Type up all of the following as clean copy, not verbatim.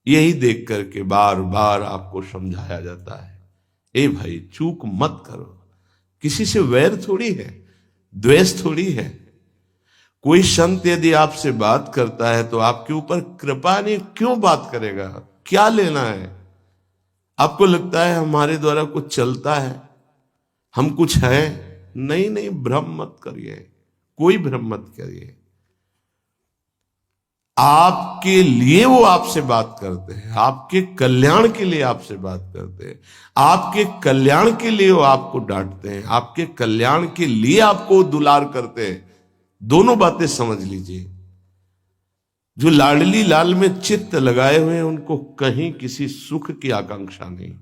यही देख करके बार बार आपको समझाया जाता है, ए भाई चूक मत करो। किसी से वैर थोड़ी है, द्वेष थोड़ी है। कोई संत यदि आपसे बात करता है तो आपके ऊपर कृपा नहीं, क्यों बात करेगा? क्या लेना है? आपको लगता है हमारे द्वारा कुछ चलता है, हम कुछ है? नहीं नहीं, भ्रम मत करिए, कोई भ्रम मत करिए। आपके लिए वो आपसे बात करते हैं, आपके कल्याण के लिए आपसे बात करते हैं, आपके कल्याण के लिए वो आपको डांटते हैं, आपके कल्याण के लिए आपको दुलार करते हैं। दोनों बातें समझ लीजिए। जो लाडली लाल में चित्त लगाए हुए हैं उनको कहीं किसी सुख की आकांक्षा नहीं।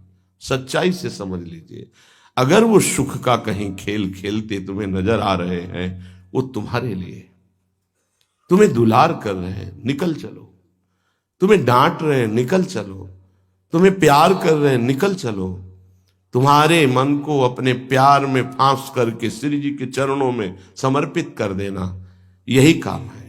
सच्चाई से समझ लीजिए। अगर वो सुख का कहीं खेल खेलते तुम्हें नजर आ रहे हैं, वो तुम्हारे लिए, तुम्हें दुलार कर रहे हैं, निकल चलो। तुम्हें डांट रहे हैं, निकल चलो। तुम्हें प्यार कर रहे हैं, निकल चलो। तुम्हारे मन को अपने प्यार में फांस करके श्री जी के चरणों में समर्पित कर देना, यही काम है।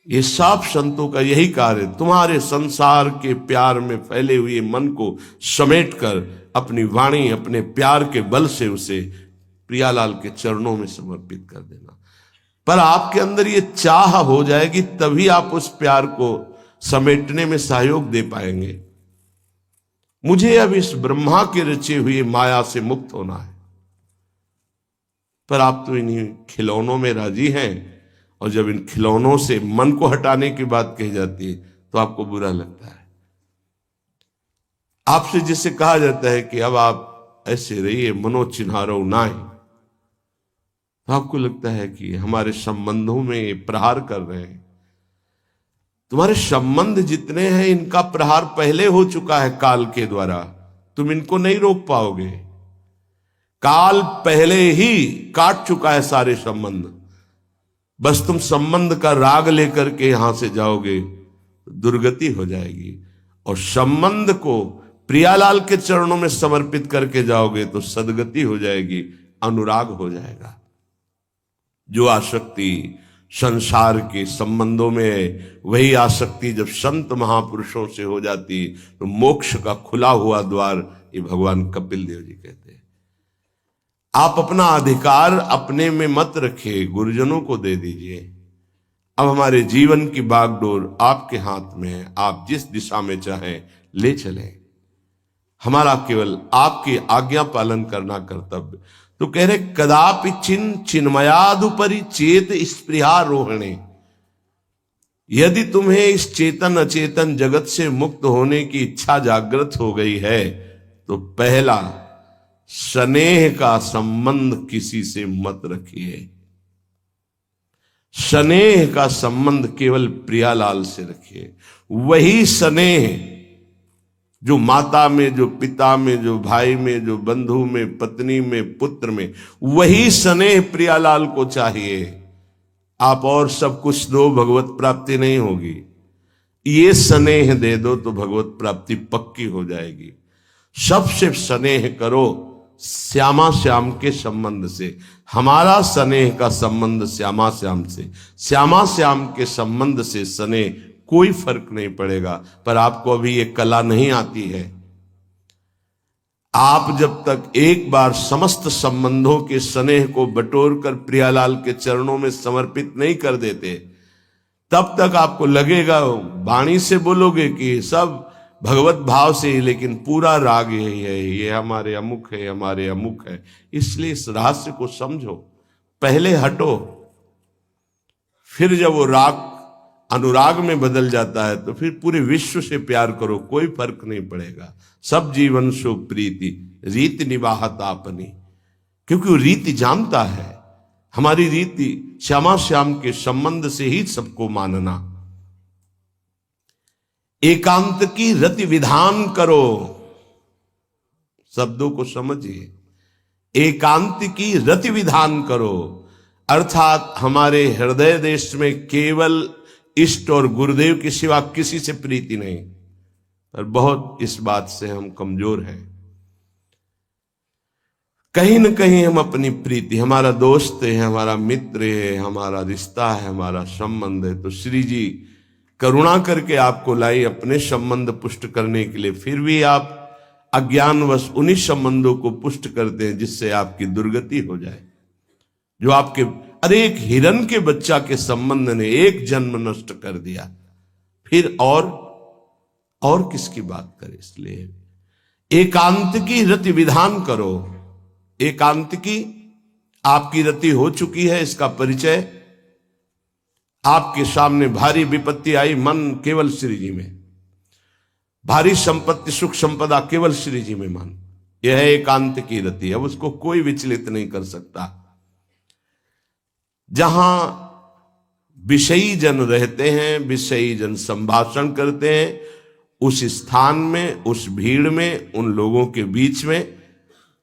ये सब संतों का यही कार्य है। तुम्हारे संसार के प्यार में फैले हुए मन को समेटकर अपनी वाणी, अपने प्यार के बल से उसे प्रियालाल के चरणों में समर्पित कर देना। पर आपके अंदर ये चाह हो जाएगी, तभी आप उस प्यार को समेटने में सहयोग दे पाएंगे। मुझे अब इस ब्रह्मा के रचे हुए माया से मुक्त होना है, पर आप तो इन्हीं खिलौनों में राजी हैं। और जब इन खिलौनों से मन को हटाने की बात कही जाती है तो आपको बुरा लगता है। आपसे जिसे कहा जाता है कि अब आप ऐसे रहिए, मनो चिन्हारो नाय, तो आपको लगता है कि हमारे संबंधों में प्रहार कर रहे हैं। तुम्हारे संबंध जितने हैं इनका प्रहार पहले हो चुका है काल के द्वारा, तुम इनको नहीं रोक पाओगे। काल पहले ही काट चुका है सारे संबंध। बस तुम संबंध का राग लेकर के यहां से जाओगे, दुर्गति हो जाएगी। और संबंध को प्रियालाल के चरणों में समर्पित करके जाओगे तो सदगति हो जाएगी, अनुराग हो जाएगा। जो आसक्ति संसार के संबंधों में है, वही आसक्ति जब संत महापुरुषों से हो जाती तो मोक्ष का खुला हुआ द्वार, ये भगवान कपिल देव जी कहते हैं। आप अपना अधिकार अपने में मत रखिए, गुरुजनों को दे दीजिए। अब हमारे जीवन की बागडोर आपके हाथ में है, आप जिस दिशा में चाहें ले चलें। हमारा केवल आपकी आज्ञा पालन करना कर्तव्य। तो कह रहे कदापि चिन्मयादुपरि चेत स्पृहा रोहिणे। यदि तुम्हें इस चेतन अचेतन जगत से मुक्त होने की इच्छा जागृत हो गई है तो पहला, स्नेह का संबंध किसी से मत रखिए। स्नेह का संबंध केवल प्रियालाल से रखिए। वही स्नेह जो माता में, जो पिता में, जो भाई में, जो बंधु में, पत्नी में, पुत्र में, वही स्नेह प्रियालाल को चाहिए। आप और सब कुछ दो, भगवत प्राप्ति नहीं होगी। ये स्नेह दे दो तो भगवत प्राप्ति पक्की हो जाएगी। सबसे स्नेह करो श्यामा श्याम के संबंध से। हमारा स्नेह का संबंध श्यामा श्याम से, श्यामा श्याम के संबंध से स्नेह कोई फर्क नहीं पड़ेगा। पर आपको अभी ये कला नहीं आती है। आप जब तक एक बार समस्त संबंधों के स्नेह को बटोर कर प्रियालाल के चरणों में समर्पित नहीं कर देते, तब तक आपको लगेगा, वाणी से बोलोगे कि सब भगवत भाव से, लेकिन पूरा राग यही है, ये हमारे अमुक है, हमारे अमुक है। इसलिए इस रहस्य को समझो, पहले हटो, फिर जब वो राग अनुराग में बदल जाता है तो फिर पूरे विश्व से प्यार करो, कोई फर्क नहीं पड़ेगा। सब जीवन सो प्रीति रीति निवाहत आपनी, क्योंकि वो रीति जानता है। हमारी रीति श्यामा श्याम के संबंध से ही सबको मानना। एकांत की रति विधान करो, शब्दों को समझिए। एकांत की रति विधान करो, अर्थात हमारे हृदय देश में केवल इष्ट और गुरुदेव के सिवा किसी से प्रीति नहीं। पर बहुत इस बात से हम कमजोर हैं। कहीं न कहीं हम अपनी प्रीति, हमारा दोस्त है, हमारा मित्र है, हमारा रिश्ता है, हमारा संबंध है, तो श्री जी करुणा करके आपको लाई अपने संबंध पुष्ट करने के लिए, फिर भी आप अज्ञानवश उन्हीं संबंधों को पुष्ट करते हैं जिससे आपकी दुर्गति हो जाए। जो आपके, अरे एक हिरन के बच्चा के संबंध ने एक जन्म नष्ट कर दिया, फिर और किसकी बात करें। इसलिए एकांत की रति विधान करो। एकांत की आपकी रति हो चुकी है, इसका परिचय आपके सामने भारी विपत्ति आई, मन केवल श्री जी में, भारी संपत्ति सुख संपदा केवल श्री जी में मन, यह है एकांत की रति। अब उसको कोई विचलित नहीं कर सकता। जहां विषयी जन रहते हैं, विषयी जन संभाषण करते हैं, उस स्थान में, उस भीड़ में, उन लोगों के बीच में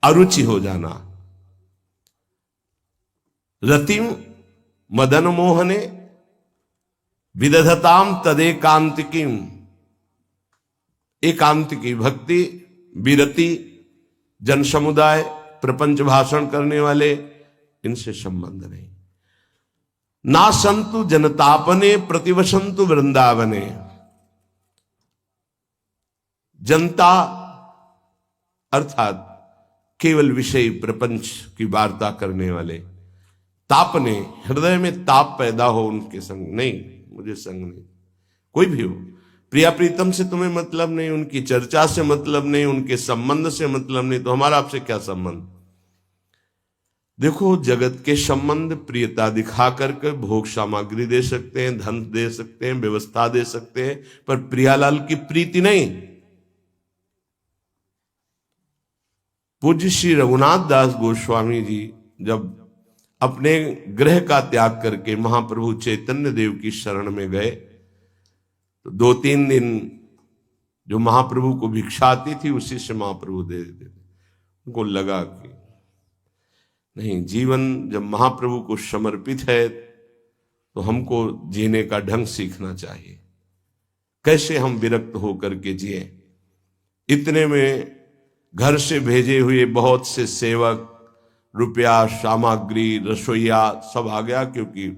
अरुचि हो जाना। रतिम मदन मोहने विदधताम तदेकांतिकीम। एकांत की भक्ति, विरति, जन समुदाय, प्रपंच भाषण करने वाले, इनसे संबंध नहीं। ना संतु जनतापने प्रतिवसंतु वृंदावने। जनता अर्थात केवल विषय प्रपंच की वार्ता करने वाले, तापने, हृदय में ताप पैदा हो उनके संग नहीं, मुझे संग नहीं, कोई भी हो, प्रिया प्रीतम से तुम्हें मतलब नहीं, उनकी चर्चा से मतलब नहीं, उनके संबंध से मतलब नहीं, तो हमारा आपसे क्या संबंध। देखो, जगत के संबंध प्रियता दिखा करके भोग सामग्री दे सकते हैं, धन दे सकते हैं, व्यवस्था दे सकते हैं, पर प्रियालाल की प्रीति नहीं। पूज्य श्री रघुनाथ दास गोस्वामी जी जब अपने गृह का त्याग करके महाप्रभु चैतन्य देव की शरण में गए, तो 2-3 दिन जो महाप्रभु को भिक्षा आती थी उसी से महाप्रभु दे देते थे। उनको लगा कि नहीं, जीवन जब महाप्रभु को समर्पित है तो हमको जीने का ढंग सीखना चाहिए, कैसे हम विरक्त होकर के जिए। इतने में घर से भेजे हुए बहुत से सेवक, रुपया, सामग्री, रसोईया सब आ गया, क्योंकि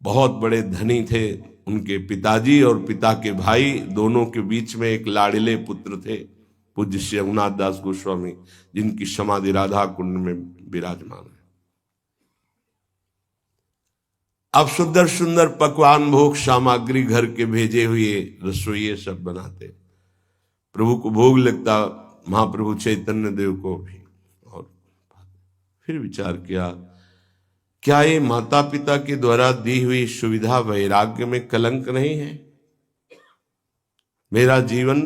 बहुत बड़े धनी थे उनके पिताजी, और पिता के भाई दोनों के बीच में एक लाड़िले पुत्र थे पूज्य श्री रघुनाथ दास गोस्वामी, जिनकी समाधि राधा कुंड में विराजमान है। अब सुंदर सुंदर पकवान, भोग सामग्री घर के भेजे हुए रसोइये सब बनाते, प्रभु को भोग लगता, महाप्रभु चैतन्य देव को भी। और फिर विचार किया, क्या ये माता पिता के द्वारा दी हुई सुविधा वैराग्य में कलंक नहीं है? मेरा जीवन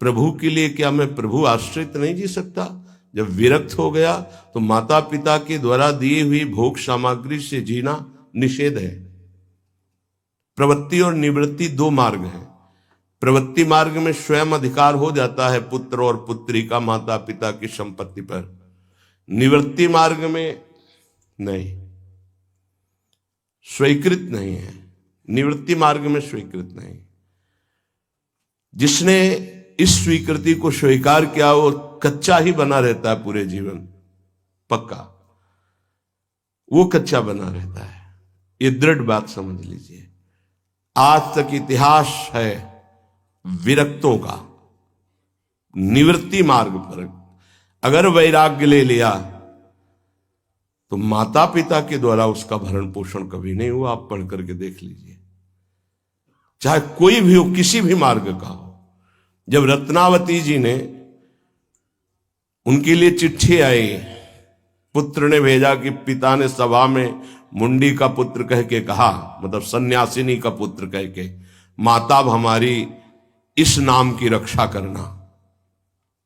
प्रभु के लिए, क्या मैं प्रभु आश्रित नहीं जी सकता? जब विरक्त हो गया तो माता पिता के द्वारा दी हुई भोग सामग्री से जीना निषेध है। प्रवृत्ति और निवृत्ति 2 मार्ग हैं। प्रवृत्ति मार्ग में स्वयं अधिकार हो जाता है पुत्र और पुत्री का माता पिता की संपत्ति पर, निवृत्ति मार्ग में नहीं, स्वीकृत नहीं है। निवृत्ति मार्ग में स्वीकृत नहीं। जिसने इस स्वीकृति को स्वीकार किया वो कच्चा ही बना रहता है पूरे जीवन, पक्का वो कच्चा बना रहता है। ये दृढ़ बात समझ लीजिए। आज तक इतिहास है विरक्तों का। निवृत्ति मार्ग पर अगर वैराग्य ले लिया तो माता पिता के द्वारा उसका भरण पोषण कभी नहीं हुआ। आप पढ़ करके देख लीजिए, चाहे कोई भी हो, किसी भी मार्ग का हो। जब रत्नावती जी ने, उनके लिए चिट्ठी आई, पुत्र ने भेजा कि पिता ने सभा में मुंडी का पुत्र कह के कहा, मतलब सन्यासिनी का पुत्र कह के, माता अब हमारी इस नाम की रक्षा करना।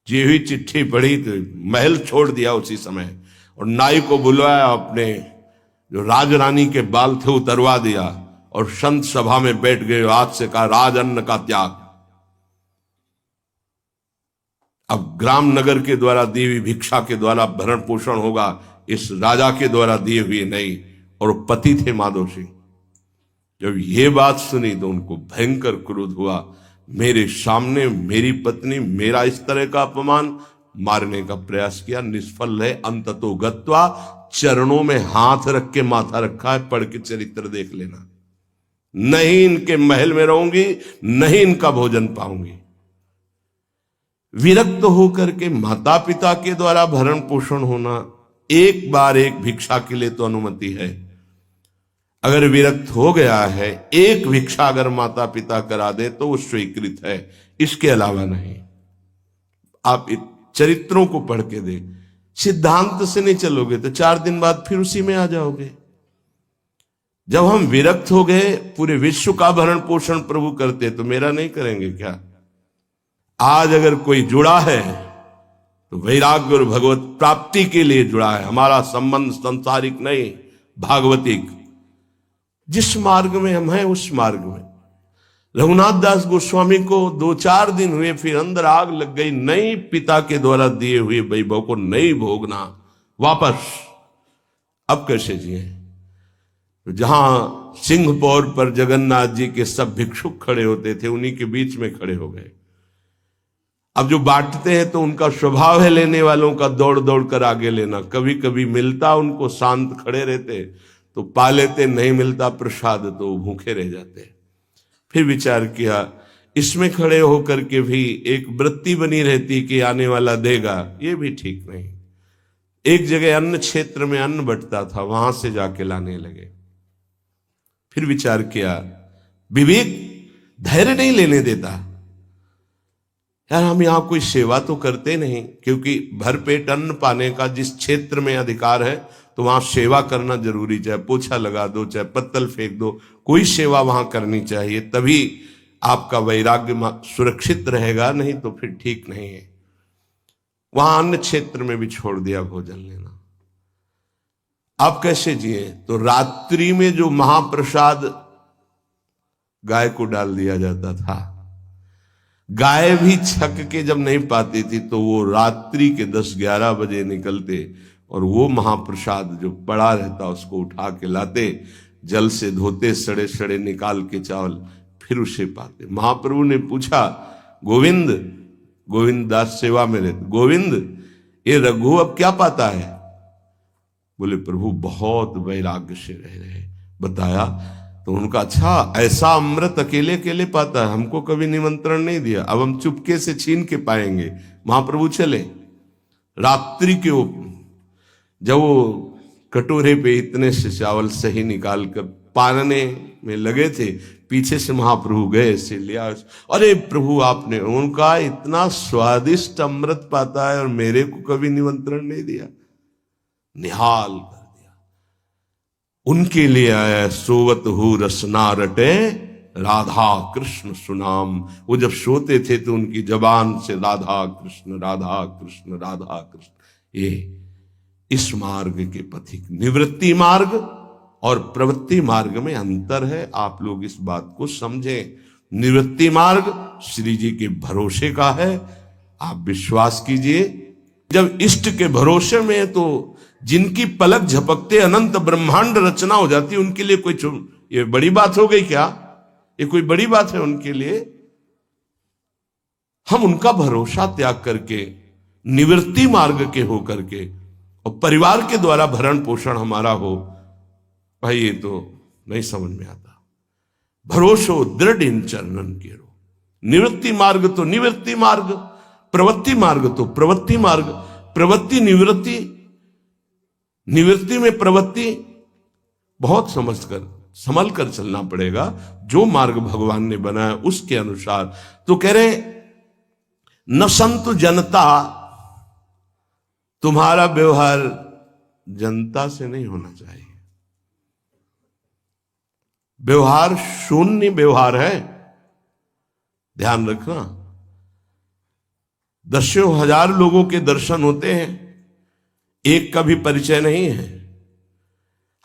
ये हुई चिट्ठी पढ़ी तो महल छोड़ दिया उसी समय, और नाई को बुलवाया, अपने जो राजरानी के बाल थे उतरवा दिया, और संत सभा में बैठ गए। आज से कहा राज अन्न का त्याग। अब ग्राम नगर के द्वारा दी हुई भिक्षा के द्वारा भरण पोषण होगा, इस राजा के द्वारा दिए हुए नहीं। और पति थे माधव सिंह। जब ये बात सुनी तो उनको भयंकर क्रोध हुआ। मेरे सामने मेरी पत्नी, मेरा इस तरह का अपमान, मारने का प्रयास किया, निष्फल है। अंततो गत्वा, चरणों में हाथ रख के माथा रखा है, पढ़ के चरित्र देख लेना। नहीं इनके महल में रहूंगी, नहीं इनका भोजन पाऊंगी। विरक्त होकर के माता पिता के द्वारा भरण पोषण होना एक बार एक भिक्षा के लिए तो अनुमति है। अगर विरक्त हो गया है, एक भिक्षा अगर माता पिता करा दे तो वो स्वीकृत है, इसके अलावा नहीं। आप चरित्रों को पढ़ के दे, सिद्धांत से नहीं चलोगे तो 4 दिन बाद फिर उसी में आ जाओगे। जब हम विरक्त हो गए, पूरे विश्व का भरण पोषण प्रभु करते, तो मेरा नहीं करेंगे क्या? आज अगर कोई जुड़ा है तो वैराग्य और भगवत प्राप्ति के लिए जुड़ा है। हमारा संबंध संसारिक नहीं, भागवतिक। जिस मार्ग में हम हैं उस मार्ग में। रघुनाथ दास गोस्वामी को 2-4 दिन हुए, फिर अंदर आग लग गई, नहीं पिता के द्वारा दिए हुए वैभव को नहीं भोगना, वापस। अब कैसे जिए? जहां सिंहपौर पर जगन्नाथ जी के सब भिक्षुक खड़े होते थे, उन्हीं के बीच में खड़े हो गए। अब जो बांटते हैं तो उनका स्वभाव है लेने वालों का दौड़ दौड़ कर आगे लेना। कभी कभी मिलता, उनको शांत खड़े रहते तो पा लेते, नहीं मिलता प्रसाद तो भूखे रह जाते। फिर विचार किया, इसमें खड़े होकर के भी एक वृत्ति बनी रहती कि आने वाला देगा, ये भी ठीक नहीं। एक जगह अन्न क्षेत्र में अन्न बंटता था, वहां से जाके लाने लगे। फिर विचार किया, विवेक धैर्य नहीं लेने देता। यार हम यहां कोई सेवा तो करते नहीं, क्योंकि भरपेट अन्न पाने का जिस क्षेत्र में अधिकार है तो वहां सेवा करना जरूरी। चाहे पोछा लगा दो, चाहे पत्तल फेंक दो, कोई सेवा वहां करनी चाहिए, तभी आपका वैराग्य सुरक्षित रहेगा, नहीं तो फिर ठीक नहीं है। वहां अन्य क्षेत्र में भी छोड़ दिया भोजन लेना। आप कैसे जिए? तो रात्रि में जो महाप्रसाद गाय को डाल दिया जाता था, गाय भी छक के जब नहीं पाती थी तो वो रात्रि के 10-11 बजे निकलते और वो महाप्रसाद जो पड़ा रहता उसको उठा के लाते, जल से धोते, सड़े सड़े निकाल के चावल, फिर उसे पाते। महाप्रभु ने पूछा, गोविंद, गोविंद दास सेवा में रहते, गोविंद ये रघु अब क्या पाता है? बोले प्रभु बहुत वैराग्य से रह रहे। बताया तो उनका, अच्छा ऐसा अमृत अकेले अकेले पाता है, हमको कभी निमंत्रण नहीं दिया, अब हम चुपके से छीन के पाएंगे। महाप्रभु चले रात्रि के जब वो कटोरे पे इतने से चावल सही निकाल कर पानने में लगे थे, पीछे से महाप्रभु गए, से लिया। अरे प्रभु आपने, उनका इतना स्वादिष्ट अमृत पाता है और मेरे को कभी निमंत्रण नहीं दिया, निहाल कर दिया। उनके लिए आया सोवत हु रसना रटे राधा कृष्ण सुनाम। वो जब सोते थे तो उनकी जबान से राधा कृष्ण राधा कृष्ण राधा कृष्ण। ये इस मार्ग के पथिक। निवृत्ति मार्ग और प्रवृत्ति मार्ग में अंतर है, आप लोग इस बात को समझें। निवृत्ति मार्ग श्री जी के भरोसे का है, आप विश्वास कीजिए। जब इष्ट के भरोसे में है तो जिनकी पलक झपकते अनंत ब्रह्मांड रचना हो जाती, उनके लिए कोई ये बड़ी बात हो गई क्या? ये कोई बड़ी बात है उनके लिए? हम उनका भरोसा त्याग करके निवृत्ति मार्ग के हो करके और परिवार के द्वारा भरण पोषण हमारा हो, भाई ये तो नहीं समझ में आता। भरोसो दृढ़ इन चरणन केरो। निवृत्ति मार्ग तो निवृत्ति मार्ग, प्रवृत्ति मार्ग तो प्रवृत्ति मार्ग। प्रवृत्ति निवृत्ति, निवृत्ति में प्रवृत्ति, बहुत समझकर संभल कर चलना पड़ेगा। जो मार्ग भगवान ने बनाया उसके अनुसार। तो कह रहे न संतु जनता, तुम्हारा व्यवहार जनता से नहीं होना चाहिए। व्यवहार शून्य व्यवहार है, ध्यान रखना। दसियों हजार लोगों के दर्शन होते हैं, एक का भी परिचय नहीं है।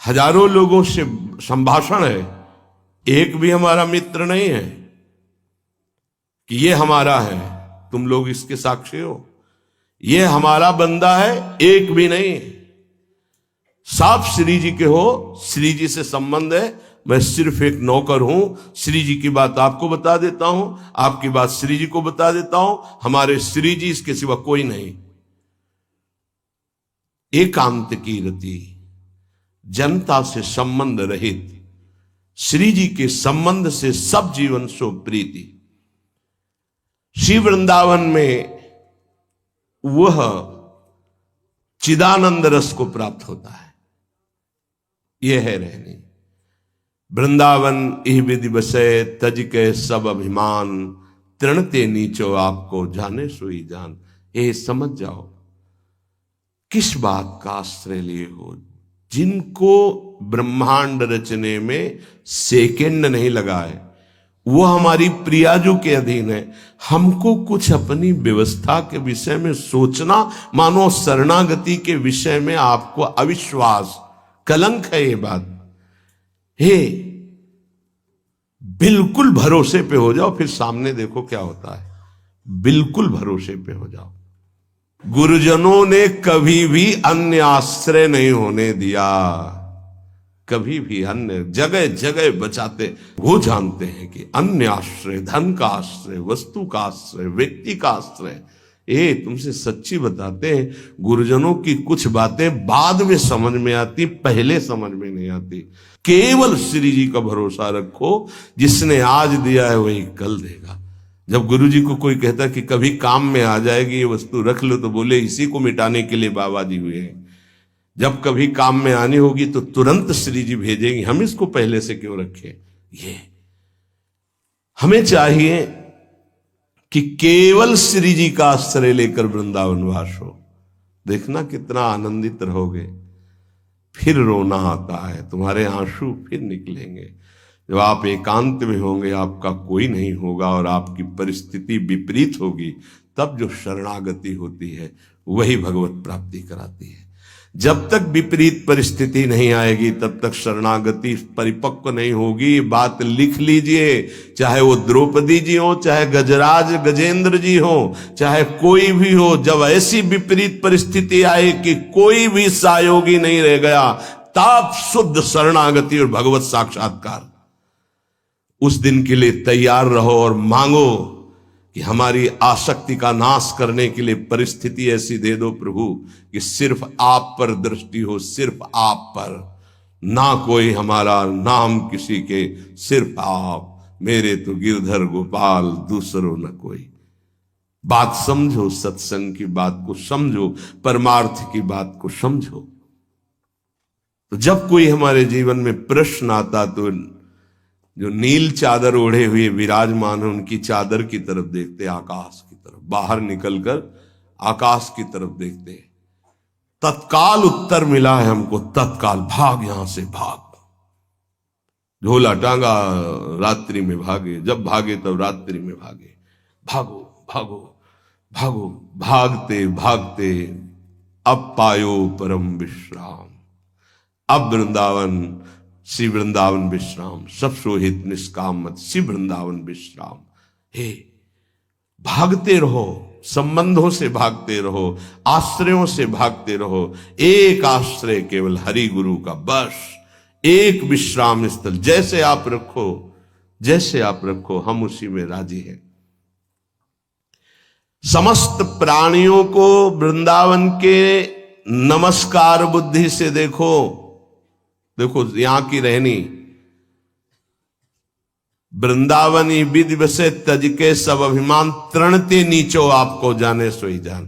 हजारों लोगों से संभाषण है, एक भी हमारा मित्र नहीं है कि ये हमारा है, तुम लोग इसके साक्षी हो। ये हमारा बंदा है, एक भी नहीं। साफ श्री जी के हो, श्री जी से संबंध है, मैं सिर्फ एक नौकर हूं। श्री जी की बात आपको बता देता हूं, आपकी बात श्री जी को बता देता हूं। हमारे श्री जी, इसके सिवा कोई नहीं। एकांत की रति, जनता से संबंध रहित, श्री जी के संबंध से सब जीवन सो प्रीति। श्री वृंदावन में वह चिदानंद रस को प्राप्त होता है। यह है रहनी। वृंदावन इह विधि बसे तज के सब अभिमान, तृणते नीचो आपको जाने सोई जान। ये समझ जाओ किस बात का आश्रय लिए हो। जिनको ब्रह्मांड रचने में सेकेंड नहीं लगा है, वो हमारी प्रियाजू के अधीन है। हमको कुछ अपनी व्यवस्था के विषय में सोचना, मानो शरणागति के विषय में आपको अविश्वास, कलंक है ये बात। हे, बिल्कुल भरोसे पे हो जाओ, फिर सामने देखो क्या होता है। बिल्कुल भरोसे पे हो जाओ। गुरुजनों ने कभी भी अन्य आश्रय नहीं होने दिया, कभी भी अन्य जगह जगह बचाते। वो जानते हैं कि अन्य आश्रय, धन का आश्रय, वस्तु का आश्रय, व्यक्ति का आश्रय, ये तुमसे सच्ची बताते हैं, गुरुजनों की कुछ बातें बाद में समझ में आती, पहले समझ में नहीं आती। केवल श्री जी का भरोसा रखो, जिसने आज दिया है वही कल देगा। जब गुरु जी को कोई कहता कि कभी काम में आ जाएगी ये वस्तु, रख लो, तो बोले इसी को मिटाने के लिए बाबा जी हुए हैं। जब कभी काम में आनी होगी तो तुरंत श्री जी भेजेंगे, हम इसको पहले से क्यों रखें। ये हमें चाहिए कि केवल श्री जी का आश्रय लेकर वृंदावन वास हो। देखना कितना आनंदित रहोगे। फिर रोना आता है, तुम्हारे आंसू फिर निकलेंगे। जब आप एकांत में होंगे, आपका कोई नहीं होगा और आपकी परिस्थिति विपरीत होगी, तब जो शरणागति होती है वही भगवत प्राप्ति कराती है। जब तक विपरीत परिस्थिति नहीं आएगी तब तक शरणागति परिपक्व नहीं होगी। बात लिख लीजिए, चाहे वो द्रौपदी जी हो, चाहे गजराज गजेंद्र जी हो, चाहे कोई भी हो, जब ऐसी विपरीत परिस्थिति आए कि कोई भी सहयोगी नहीं रह गया, तब शुद्ध शरणागति और भगवत साक्षात्कार। उस दिन के लिए तैयार रहो और मांगो कि हमारी आसक्ति का नाश करने के लिए परिस्थिति ऐसी दे दो प्रभु कि सिर्फ आप पर दृष्टि हो, सिर्फ आप पर, ना कोई हमारा, ना हम किसी के, सिर्फ आप। मेरे तो गिरधर गोपाल, दूसरों न कोई। बात समझो, सत्संग की बात को समझो, परमार्थ की बात को समझो। तो जब कोई हमारे जीवन में प्रश्न आता तो जो नील चादर ओढ़े हुए विराजमान है, उनकी चादर की तरफ देखते, आकाश की तरफ। बाहर निकलकर आकाश की तरफ देखते। तत्काल उत्तर मिला है हमको, तत्काल भाग, यहां से भाग। झोला टांगा, रात्रि में भागे, जब भागे तब रात्रि में भागे। भागो भागो भागो, भागते भागते अब पायो परम विश्राम। अब वृंदावन, श्री वृंदावन विश्राम, सब सोहित निष्काम मत, श्री वृंदावन विश्राम। हे, भागते रहो, संबंधों से भागते रहो, आश्रयों से भागते रहो। एक आश्रय केवल हरि गुरु का, बस एक विश्राम स्थल। जैसे आप रखो, जैसे आप रखो, हम उसी में राजी हैं। समस्त प्राणियों को वृंदावन के नमस्कार बुद्धि से देखो। देखो यहां की रहनी, वृंदावनी विधि बसे तज के सब अभिमान, तृणते नीचो आपको जाने सोई जान।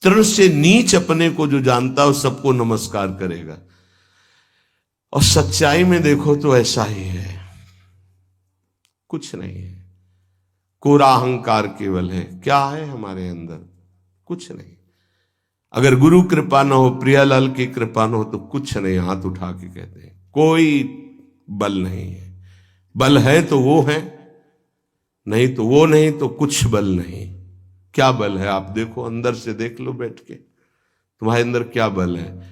तृण से नीच अपने को जो जानता है सबको नमस्कार करेगा। और सच्चाई में देखो तो ऐसा ही है, कुछ नहीं है। कोरा अहंकार केवल है। क्या है हमारे अंदर? कुछ नहीं। अगर गुरु कृपा न हो, प्रियालाल की कृपा न हो, तो कुछ नहीं। हाथ उठा के कहते हैं कोई बल नहीं है। बल है तो वो है, नहीं तो वो नहीं, तो कुछ बल नहीं। क्या बल है? आप देखो, अंदर से देख लो बैठ के, तुम्हारे अंदर क्या बल है।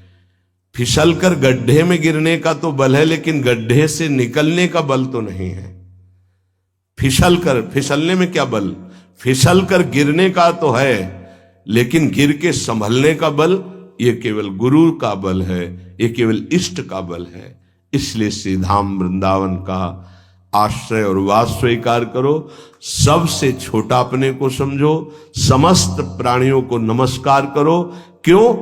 फिसल कर गड्ढे में गिरने का तो बल है, लेकिन गड्ढे से निकलने का बल तो नहीं है। फिसलने में क्या बल? फिसल कर गिरने का तो है, लेकिन गिर के संभलने का बल ये केवल गुरु का बल है, ये केवल इष्ट का बल है। इसलिए श्री धाम वृंदावन का आश्रय और वास स्वीकार करो। सबसे छोटा अपने को समझो, समस्त प्राणियों को नमस्कार करो। क्यों?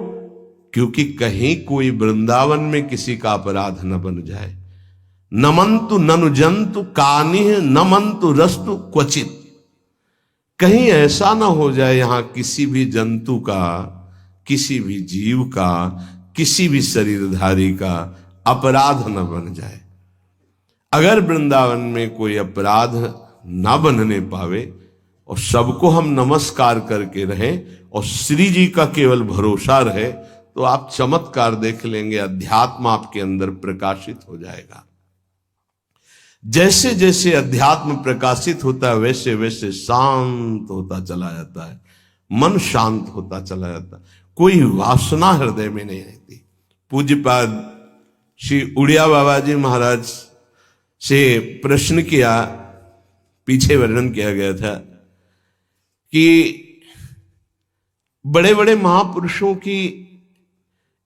क्योंकि कहीं कोई वृंदावन में किसी का अपराध न बन जाए। नमंतु ननु जंतु कानिह नमंतु रस्तु क्वचित। कहीं ऐसा ना हो जाए यहां किसी भी जंतु का, किसी भी जीव का, किसी भी शरीरधारी का अपराध न बन जाए। अगर वृंदावन में कोई अपराध ना बनने पावे और सबको हम नमस्कार करके रहें और श्री जी का केवल भरोसा रहे, तो आप चमत्कार देख लेंगे, अध्यात्म आपके अंदर प्रकाशित हो जाएगा। जैसे जैसे अध्यात्म प्रकाशित होता है वैसे वैसे शांत होता चला जाता है, मन शांत होता चला जाता है, कोई वासना हृदय में नहीं रहती। पूज्यपाद श्री उड़िया बाबा जी महाराज से प्रश्न किया, पीछे वर्णन किया गया था कि बड़े बड़े महापुरुषों की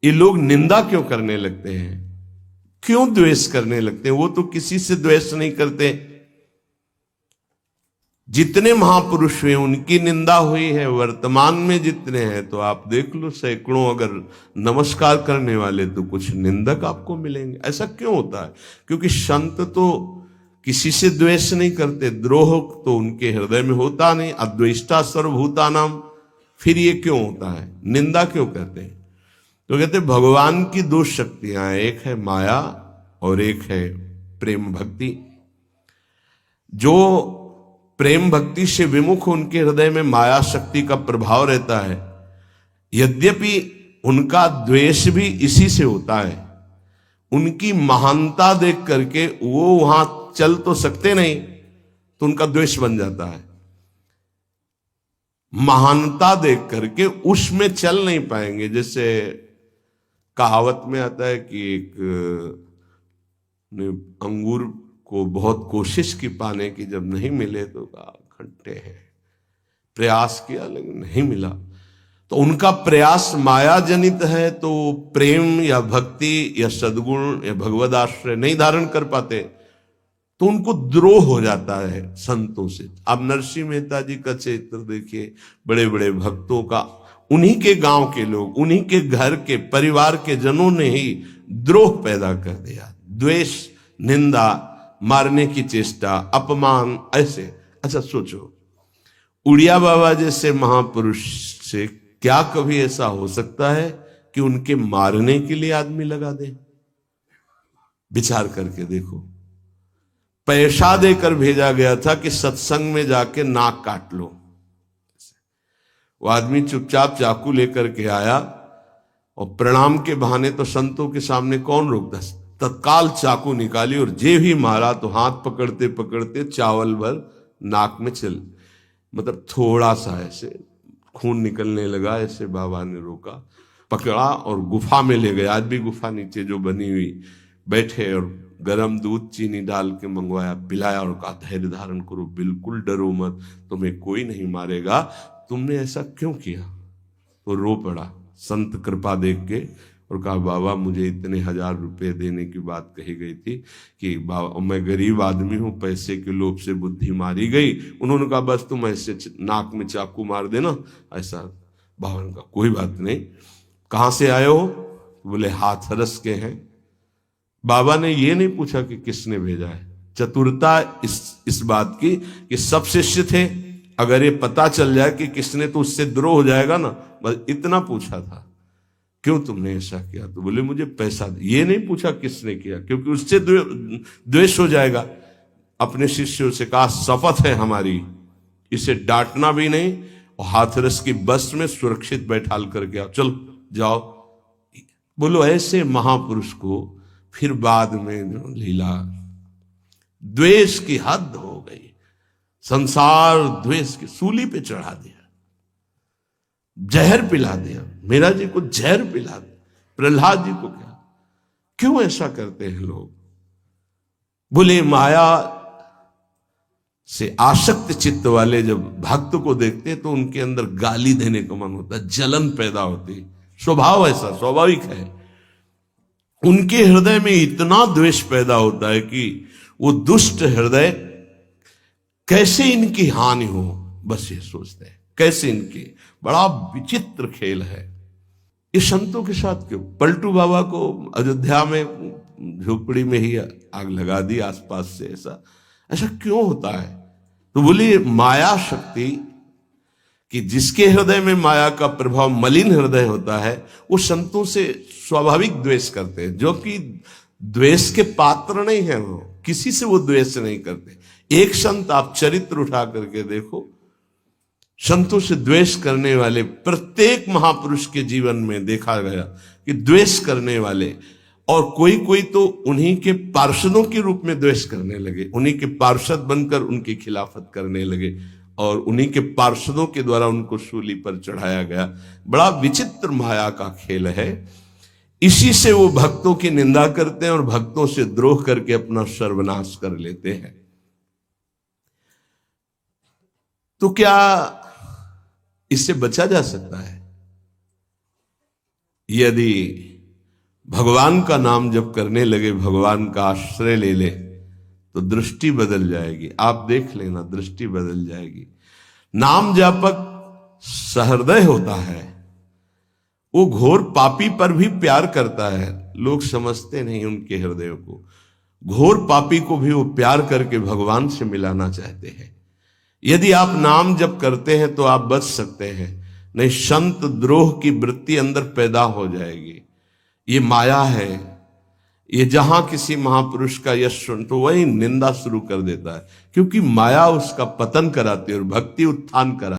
ये लोग निंदा क्यों करने लगते हैं, क्यों द्वेष करने लगते हैं? वो तो किसी से द्वेष नहीं करते। जितने महापुरुष हुए उनकी निंदा हुई है, वर्तमान में जितने हैं तो आप देख लो सैकड़ों अगर नमस्कार करने वाले तो कुछ निंदक आपको मिलेंगे। ऐसा क्यों होता है? क्योंकि संत तो किसी से द्वेष नहीं करते, द्रोह तो उनके हृदय में होता नहीं, अद्वेष्टा सर्वभूतानाम। फिर ये क्यों होता है, निंदा क्यों कहते हैं? तो कहते भगवान की दो शक्तियां हैं, एक है माया और एक है प्रेम भक्ति। जो प्रेम भक्ति से विमुख उनके हृदय में माया शक्ति का प्रभाव रहता है, यद्यपि उनका द्वेष भी इसी से होता है। उनकी महानता देख करके वो वहां चल तो सकते नहीं, तो उनका द्वेष बन जाता है। महानता देख करके उसमें चल नहीं पाएंगे। जैसे कहावत में आता है कि एक अंगूर को बहुत कोशिश की पाने की, जब नहीं मिले तो कहा खट्टे हैं, प्रयास किया लेकिन नहीं मिला। तो उनका प्रयास माया जनित है, तो प्रेम या भक्ति या सद्गुण या भगवद आश्रय नहीं धारण कर पाते, तो उनको द्रोह हो जाता है संतों से। अब नरसिंह मेहता जी का चरित्र देखिए, बड़े बड़े भक्तों का, उन्हीं के गांव के लोग, उन्हीं के घर के परिवार के जनों ने ही द्रोह पैदा कर दिया। द्वेष, निंदा, मारने की चेष्टा, अपमान, ऐसे। अच्छा सोचो, उड़िया बाबा जैसे महापुरुष से क्या कभी ऐसा हो सकता है कि उनके मारने के लिए आदमी लगा दे? विचार करके देखो। पैसा देकर भेजा गया था कि सत्संग में जाके नाक काट लो। वो आदमी चुपचाप चाकू लेकर के आया और प्रणाम के बहाने तो संतों के सामने कौन रोकता, तत्काल चाकू निकाली और जे भी मारा तो हाथ पकड़ते पकड़ते चावल भर नाक में चल, मतलब थोड़ा सा ऐसे खून निकलने लगा। ऐसे बाबा ने रोका, पकड़ा और गुफा में ले गए। आज भी गुफा नीचे जो बनी हुई, बैठे और गरम दूध चीनी डाल के मंगवाया, पिलाया और कहा धैर्य धारण करो, बिल्कुल डरो मत, तुम्हें कोई नहीं मारेगा, तुमने ऐसा क्यों किया? तो रो पड़ा संत कृपा देख के और कहा बाबा मुझे इतने 1000 रुपए देने की बात कही गई थी कि बाबा मैं गरीब आदमी हूं, पैसे के लोभ से बुद्धि मारी गई। उन्होंने कहा बस तुम ऐसे नाक में चाकू मार देना। ऐसा बाबा ने कहा कोई बात नहीं, कहां से आए हो? बोले हाथरस के हैं। बाबा ने ये नहीं पूछा कि किसने भेजा है। चतुरता इस बात की कि सब शिष्य थे, अगर ये पता चल जाए कि किसने, तो उससे द्रोह हो जाएगा ना, बस इतना पूछा था क्यों तुमने ऐसा किया? तो बोले मुझे पैसा दे। ये नहीं पूछा किसने किया, क्योंकि उससे द्वेष हो जाएगा। अपने शिष्यों से कहा शपथ है हमारी, इसे डांटना भी नहीं और हाथरस की बस में सुरक्षित बैठाल करके आओ, चल जाओ। बोलो ऐसे महापुरुष को फिर बाद में लीला, द्वेष की हद हो गई, संसार द्वेष की सूली पे चढ़ा दिया, जहर पिला दिया। मीरा जी को जहर पिला दिया, प्रहलाद जी को क्या? क्यों ऐसा करते हैं लोग? बोले माया से आसक्त चित्त वाले जब भक्त को देखते तो उनके अंदर गाली देने का मन होता है, जलन पैदा होती, स्वभाव ऐसा स्वाभाविक है। उनके हृदय में इतना द्वेष पैदा होता है कि वो दुष्ट हृदय कैसे इनकी हानि हो, बस ये सोचते हैं कैसे इनकी। बड़ा विचित्र खेल है। इस संतों के साथ क्यों? पलटू बाबा को अयोध्या में झोपड़ी में ही आग लगा दी आसपास से। ऐसा ऐसा क्यों होता है? तो बोली माया शक्ति कि जिसके हृदय में माया का प्रभाव, मलिन हृदय होता है, वो संतों से स्वाभाविक द्वेष करते हैं। जो कि द्वेष के पात्र नहीं है, वो किसी से वो द्वेष नहीं करते। एक संत आप चरित्र उठा करके देखो, संतों से द्वेष करने वाले प्रत्येक महापुरुष के जीवन में देखा गया कि द्वेष करने वाले, और कोई कोई तो उन्हीं के पार्षदों के रूप में द्वेष करने लगे, उन्हीं के पार्षद बनकर उनकी खिलाफत करने लगे और उन्हीं के पार्षदों के द्वारा उनको सूली पर चढ़ाया गया। बड़ा विचित्र माया का खेल है। इसी से वो भक्तों की निंदा करते हैं और भक्तों से द्रोह करके अपना सर्वनाश कर लेते हैं। तो क्या इससे बचा जा सकता है? यदि भगवान का नाम जप करने लगे, भगवान का आश्रय ले ले, तो दृष्टि बदल जाएगी। आप देख लेना, दृष्टि बदल जाएगी। नाम जापक सहृदय होता है, वो घोर पापी पर भी प्यार करता है। लोग समझते नहीं उनके हृदय को। घोर पापी को भी वो प्यार करके भगवान से मिलाना चाहते हैं। यदि आप नाम जप करते हैं तो आप बच सकते हैं, नहीं संत द्रोह की वृत्ति अंदर पैदा हो जाएगी। ये माया है। ये जहां किसी महापुरुष का यश सुन तो वही निंदा शुरू कर देता है, क्योंकि माया उसका पतन कराती है और भक्ति उत्थान करा